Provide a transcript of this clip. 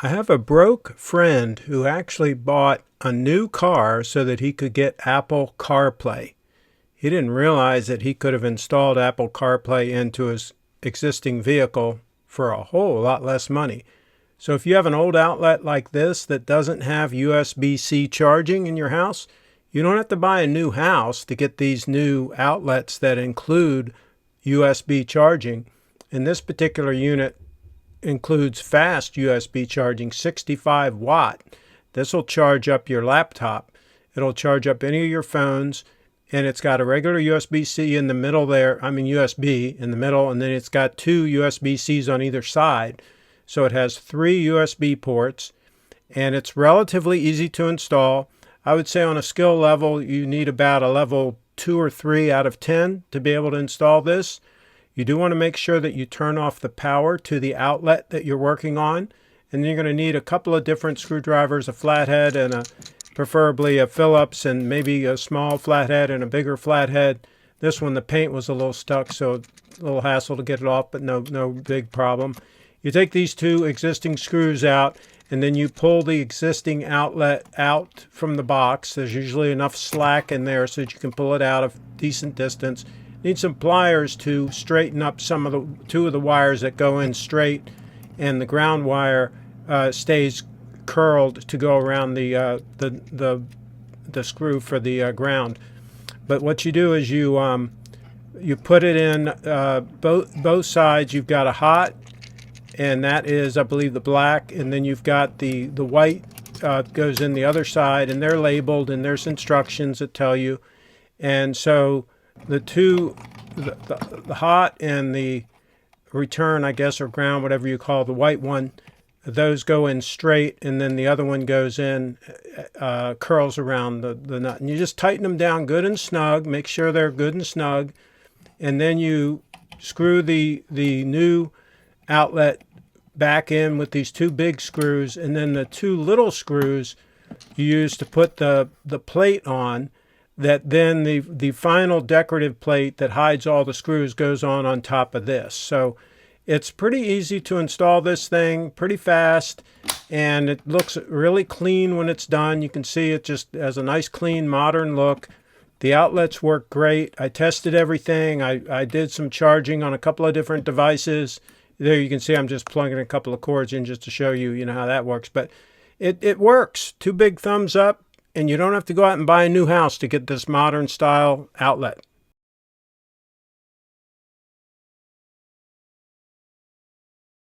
I have a broke friend who actually bought a new car so that he could get Apple CarPlay. He didn't realize that he could have installed Apple CarPlay into his existing vehicle for a whole lot less money. So if you have an old outlet like this that doesn't have USB-C charging in your house, you don't have to buy a new house to get these new outlets that include USB charging. And this particular unit includes fast USB charging, 65 watt. This will charge up your laptop. It'll charge up any of your phones, and it's got a regular USB-C in the middle there, USB in the middle, and then it's got two USB-Cs on either side. So it has 3 USB ports, and it's relatively easy to install. I would say on a skill level, you need about a level 2 or 3 out of 10 to be able to install this. You do want to make sure that you turn off the power to the outlet that you're working on. And then you're going to need a couple of different screwdrivers, a flathead and preferably a Phillips, and maybe a small flathead and a bigger flathead. This one, the paint was a little stuck, so a little hassle to get it off, but no big problem. You take these 2 existing screws out, and then you pull the existing outlet out from the box. There's usually enough slack in there so that you can pull it out a decent distance. Need some pliers to straighten up some of the 2 of the wires that go in straight, and the ground wire stays curled to go around the screw for the ground. But what you do is you put it in both sides. You've got a hot, and that is, I believe, the black, and then you've got the white goes in the other side, and they're labeled, and there's instructions that tell you. And so the hot and the return, I guess, or ground, whatever you call the white one, those go in straight, and then the other one goes in, curls around the nut. And you just tighten them down good and snug, make sure they're good and snug, and then you screw the new outlet back in with these 2 big screws, and then the 2 little screws you use to put the plate on, that then the final decorative plate that hides all the screws goes on top of this. So it's pretty easy to install this thing, pretty fast, and it looks really clean when it's done. You can see it just has a nice, clean, modern look. The outlets work great. I tested everything. I did some charging on a couple of different devices. There you can see I'm just plugging a couple of cords in just to show you, how that works. But it works. 2 big thumbs up. And you don't have to go out and buy a new house to get this modern style outlet.